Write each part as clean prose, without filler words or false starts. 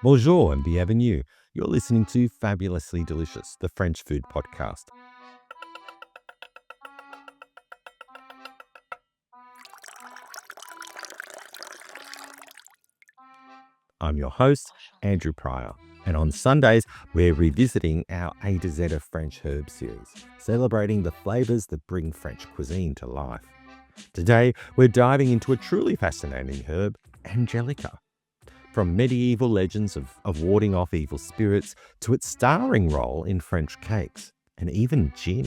Bonjour and bienvenue. You're listening to Fabulously Delicious, the French food podcast. I'm your host, Andrew Pryor, and on Sundays, we're revisiting our A to Z of French herb series, celebrating the flavors that bring French cuisine to life. Today, we're diving into a truly fascinating herb, Angelica. From medieval legends of warding off evil spirits to its starring role in French cakes and even gin,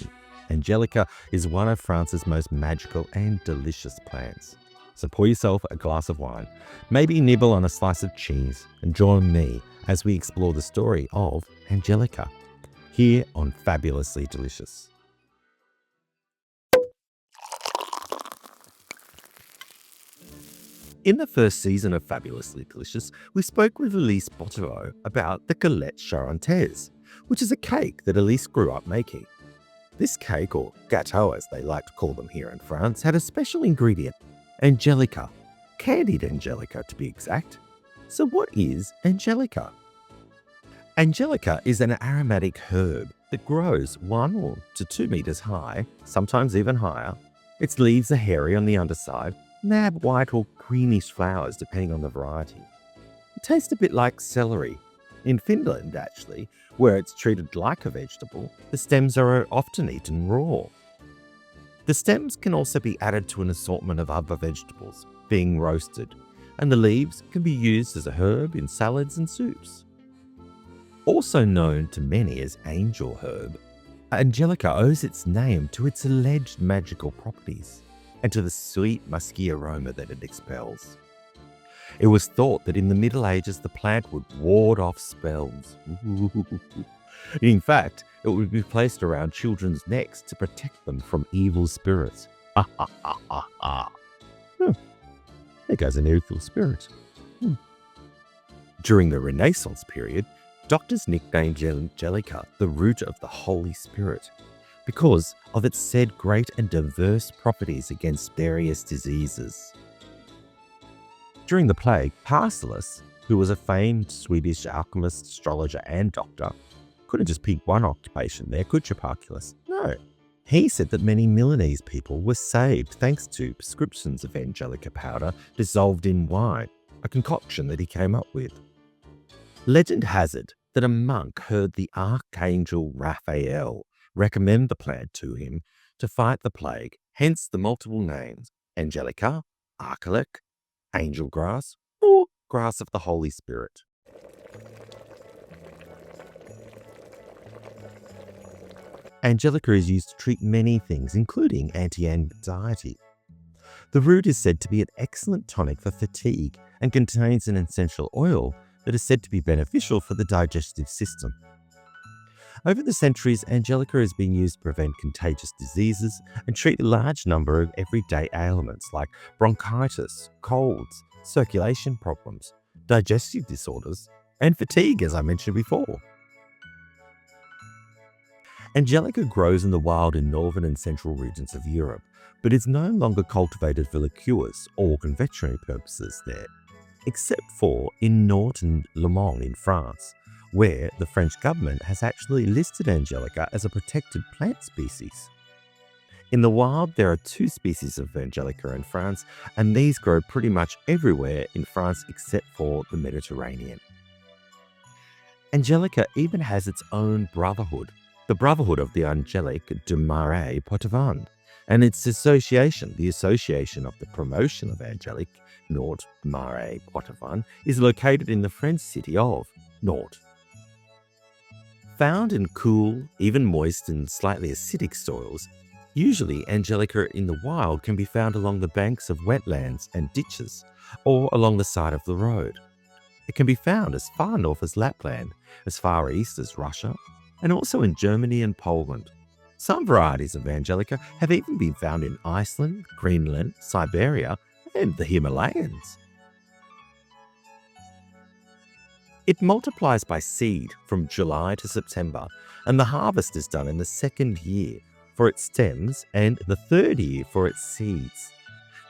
Angelica is one of France's most magical and delicious plants. So pour yourself a glass of wine, maybe nibble on a slice of cheese, and join me as we explore the story of Angelica here on Fabulously Delicious. In the first season of Fabulously Delicious, we spoke with Elise Bottereau about the Galette Charentaise, which is a cake that Elise grew up making. This cake, or gâteau as they like to call them here in France, had a special ingredient, Angelica, candied Angelica to be exact. So what is Angelica? Angelica is an aromatic herb that grows 1 to 2 meters high, sometimes even higher. Its leaves are hairy on the underside, and they have white or greenish flowers depending on the variety. It tastes a bit like celery. In Finland, actually, where it's treated like a vegetable, the stems are often eaten raw. The stems can also be added to an assortment of other vegetables, being roasted, and the leaves can be used as a herb in salads and soups. Also known to many as angel herb, Angelica owes its name to its alleged magical properties and to the sweet musky aroma that it expels. It was thought that in the Middle Ages the plant would ward off spells. In fact, it would be placed around children's necks to protect them from evil spirits. There goes an evil spirit. During the Renaissance period, doctors nicknamed Angelica the root of the Holy Spirit because of its said great and diverse properties against various diseases. During the plague, Paracelsus, who was a famed Swedish alchemist, astrologer, and doctor, couldn't just pick one occupation there, could you, Paracelsus? No. He said that many Milanese people were saved thanks to prescriptions of Angelica powder dissolved in wine, a concoction that he came up with. Legend has it that a monk heard the Archangel Raphael recommend the plant to him to fight the plague, hence the multiple names Angelica, Archelic, angel grass, or grass of the Holy Spirit. Angelica is used to treat many things, including anti-anxiety. The root is said to be an excellent tonic for fatigue and contains an essential oil that is said to be beneficial for the digestive system. Over the centuries, Angelica has been used to prevent contagious diseases and treat a large number of everyday ailments like bronchitis, colds, circulation problems, digestive disorders, and fatigue, as I mentioned before. Angelica grows in the wild in northern and central regions of Europe, but is no longer cultivated for liqueurs or confectionery purposes there, except for in Nantes and Le Mans in France, where the French government has actually listed Angelica as a protected plant species. In the wild, there are 2 species of Angelica in France, and these grow pretty much everywhere in France except for the Mediterranean. Angelica even has its own brotherhood, the Brotherhood of the Angélique de Marais Poitevin, and its association, the Association of the Promotion of Angélique, Nantes, Marais, Poitevin, is located in the French city of Nantes. Found in cool, even moist and slightly acidic soils, usually Angelica in the wild can be found along the banks of wetlands and ditches, or along the side of the road. It can be found as far north as Lapland, as far east as Russia, and also in Germany and Poland. Some varieties of Angelica have even been found in Iceland, Greenland, Siberia, and the Himalayas. It multiplies by seed from July to September, and the harvest is done in the 2nd year for its stems and the 3rd year for its seeds.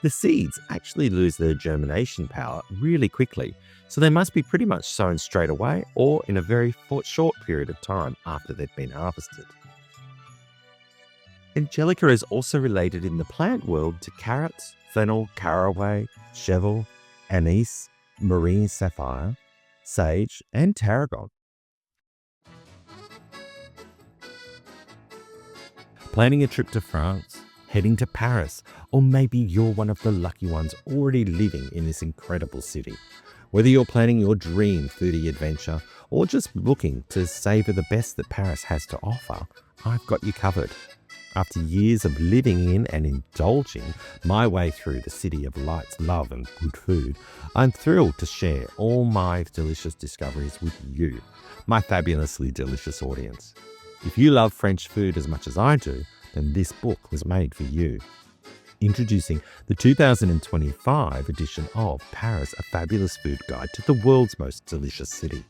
The seeds actually lose their germination power really quickly, so they must be pretty much sown straight away or in a very short period of time after they've been harvested. Angelica is also related in the plant world to carrots, fennel, caraway, cheval, anise, marine sapphire, sage, and tarragon. Planning a trip to France, heading to Paris, or maybe you're one of the lucky ones already living in this incredible city. Whether you're planning your dream foodie adventure or just looking to savor the best that Paris has to offer, I've got you covered. After years of living in and indulging my way through the city of lights, love and good food, I'm thrilled to share all my delicious discoveries with you, my fabulously delicious audience. If you love French food as much as I do, then this book was made for you. Introducing the 2025 edition of Paris, a fabulous food guide to the world's most delicious city.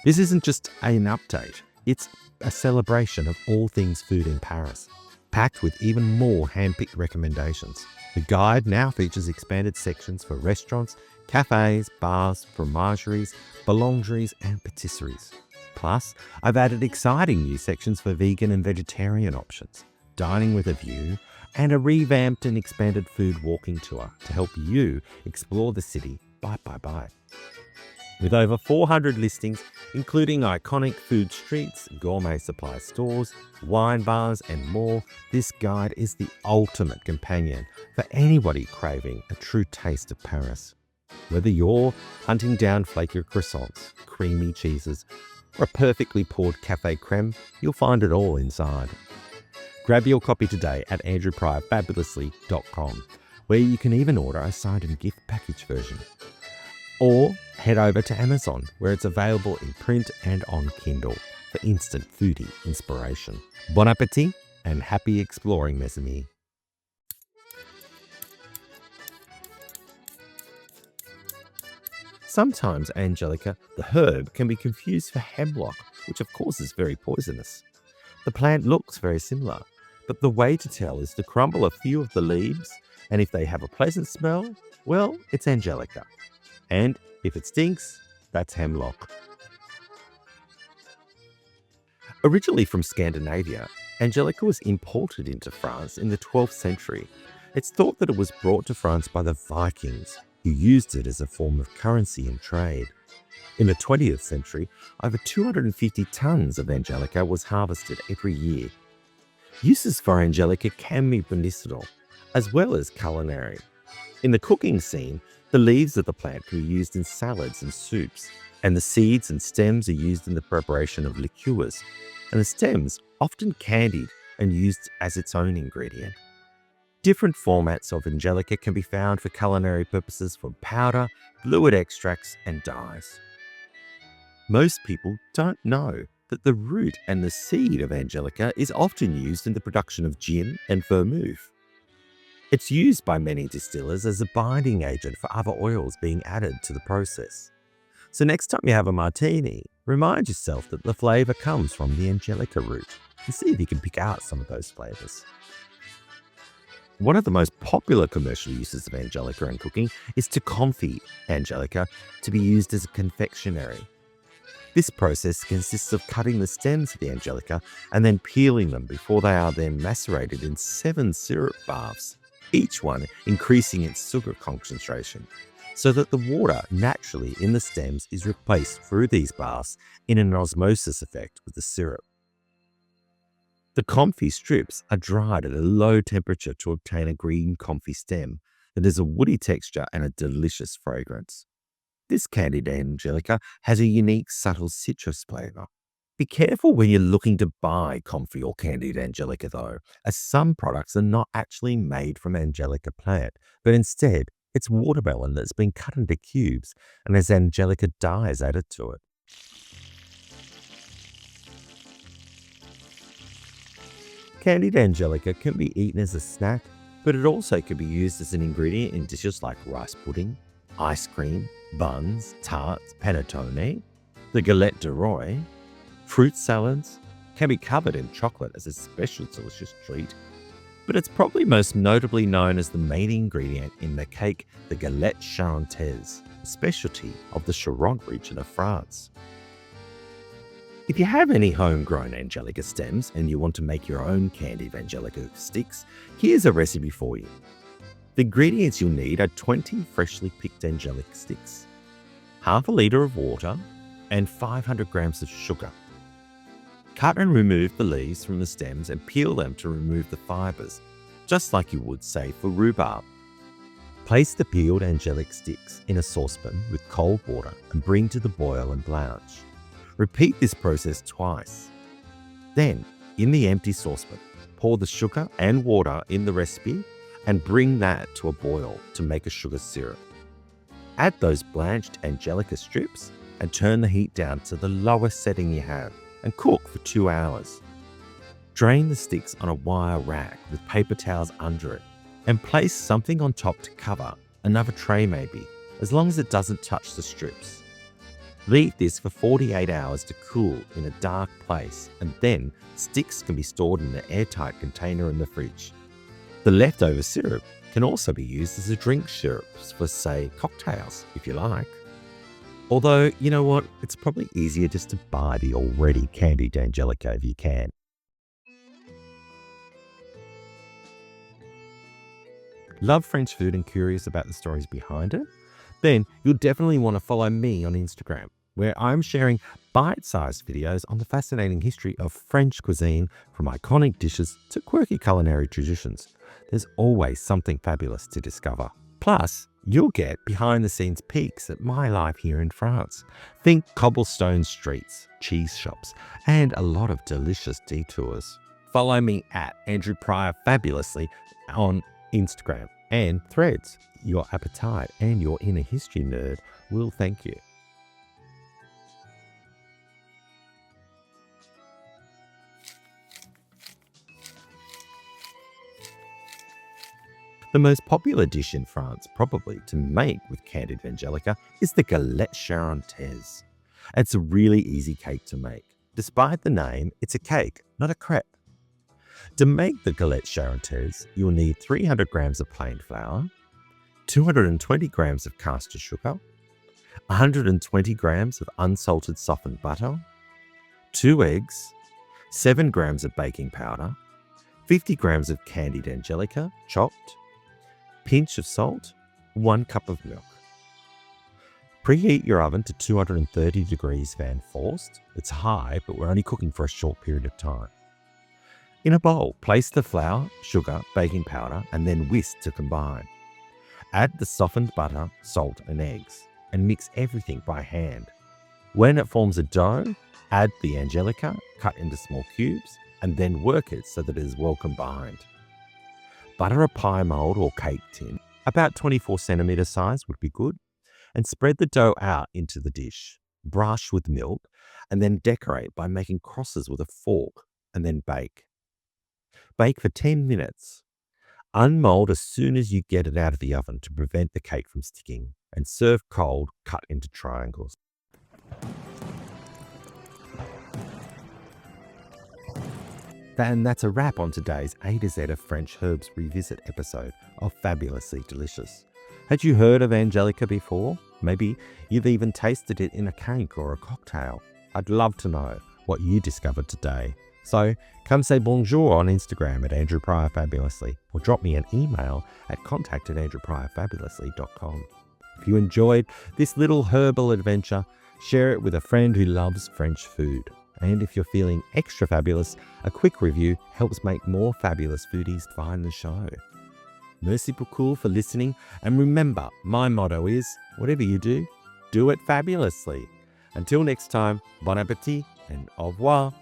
This isn't just an update, it's a celebration of all things food in Paris, packed with even more hand-picked recommendations. The guide now features expanded sections for restaurants, cafes, bars, fromageries, boulangeries, and patisseries. Plus, I've added exciting new sections for vegan and vegetarian options, dining with a view, and a revamped and expanded food walking tour to help you explore the city bite by bite. With over 400 listings, including iconic food streets, gourmet supply stores, wine bars, and more, this guide is the ultimate companion for anybody craving a true taste of Paris. Whether you're hunting down flaky croissants, creamy cheeses, or a perfectly poured cafe creme, you'll find it all inside. Grab your copy today at andrewpryorfabulously.com, where you can even order a signed and gift package version. Or head over to Amazon, where it's available in print and on Kindle for instant foodie inspiration. Bon appetit and happy exploring, mes amis. Sometimes, Angelica, the herb, can be confused for hemlock, which of course is very poisonous. The plant looks very similar, but the way to tell is to crumble a few of the leaves, and if they have a pleasant smell, well, it's Angelica. And if it stinks, that's hemlock. Originally from Scandinavia, Angelica was imported into France in the 12th century. It's thought that it was brought to France by the Vikings, who used it as a form of currency and trade. In the 20th century, over 250 tons of Angelica was harvested every year. Uses for Angelica can be medicinal, as well as culinary. In the cooking scene, the leaves of the plant can be used in salads and soups, and the seeds and stems are used in the preparation of liqueurs, and the stems often candied and used as its own ingredient. Different formats of Angelica can be found for culinary purposes from powder, fluid extracts, and dyes. Most people don't know that the root and the seed of Angelica is often used in the production of gin and vermouth. It's used by many distillers as a binding agent for other oils being added to the process. So next time you have a martini, remind yourself that the flavor comes from the Angelica root and see if you can pick out some of those flavors. One of the most popular commercial uses of Angelica in cooking is to confit Angelica to be used as a confectionery. This process consists of cutting the stems of the Angelica and then peeling them before they are then macerated in 7 syrup baths, each one increasing its sugar concentration, so that the water naturally in the stems is replaced through these baths in an osmosis effect with the syrup. The comfy strips are dried at a low temperature to obtain a green comfy stem that has a woody texture and a delicious fragrance. This candied Angelica has a unique subtle citrus flavor. Be careful when you're looking to buy comfy or candied Angelica though, as some products are not actually made from Angelica plant, but instead it's watermelon that's been cut into cubes and has Angelica dyes added to it. Candied Angelica can be eaten as a snack, but it also can be used as an ingredient in dishes like rice pudding, ice cream, buns, tarts, panettone, the galette de roi, fruit salads, can be covered in chocolate as a special delicious treat. but it's probably most notably known as the main ingredient in the cake, the Galette Charentaise, a specialty of the Charente region of France. If you have any homegrown Angelica stems and you want to make your own candied Angelica sticks, here's a recipe for you. The ingredients you'll need are 20 freshly picked Angelica sticks, half a litre of water, and 500 grams of sugar. Cut and remove the leaves from the stems and peel them to remove the fibres, just like you would, say, for rhubarb. Place the peeled Angelica sticks in a saucepan with cold water and bring to the boil and blanch. Repeat this process twice. Then, in the empty saucepan, pour the sugar and water in the recipe and bring that to a boil to make a sugar syrup. Add those blanched Angelica strips and turn the heat down to the lowest setting you have and cook for 2 hours. Drain the sticks on a wire rack with paper towels under it and place something on top to cover, another tray maybe, as long as it doesn't touch the strips. Leave this for 48 hours to cool in a dark place, and then sticks can be stored in an airtight container in the fridge. The leftover syrup can also be used as a drink syrup for, say, cocktails, if you like. Although, you know what, it's probably easier just to buy the already candied Angelica if you can. Love French food and curious about the stories behind it? Then you'll definitely want to follow me on Instagram, where I'm sharing bite-sized videos on the fascinating history of French cuisine, from iconic dishes to quirky culinary traditions. There's always something fabulous to discover. Plus, you'll get behind-the-scenes peeks at my life here in France. Think cobblestone streets, cheese shops, and a lot of delicious detours. Follow me at Andrew Pryor Fabulously on Instagram and Threads. Your appetite and your inner history nerd will thank you. The most popular dish in France, probably to make with candied Angelica, is the Galette Charentaise. It's a really easy cake to make. Despite the name, it's a cake, not a crepe. To make the Galette Charentaise, you'll need 300 grams of plain flour, 220 grams of caster sugar, 120 grams of unsalted softened butter, 2 eggs, 7 grams of baking powder, 50 grams of candied Angelica, chopped, pinch of salt, 1 cup of milk. Preheat your oven to 230 degrees Van Forst. It's high, but we're only cooking for a short period of time. In a bowl, place the flour, sugar, baking powder, and then whisk to combine. Add the softened butter, salt, and eggs, and mix everything by hand. When it forms a dough, add the Angelica, cut into small cubes, and then work it so that it is well combined. Butter a pie mold or cake tin, about 24 centimeter size would be good, and spread the dough out into the dish. Brush with milk, and then decorate by making crosses with a fork, and then bake. Bake for 10 minutes. Unmold as soon as you get it out of the oven to prevent the cake from sticking, and serve cold, cut into triangles. And that's a wrap on today's A to Z of French Herbs Revisit episode of Fabulously Delicious. Had you heard of Angelica before? Maybe you've even tasted it in a cake or a cocktail. I'd love to know what you discovered today. So come say bonjour on Instagram at Andrew Pryor Fabulously, or drop me an email at contact@andrewpryorfabulously.com. If you enjoyed this little herbal adventure, share it with a friend who loves French food. And if you're feeling extra fabulous, a quick review helps make more fabulous foodies find the show. Merci beaucoup for listening, and remember, my motto is, whatever you do it fabulously. Until next time, bon appétit and au revoir.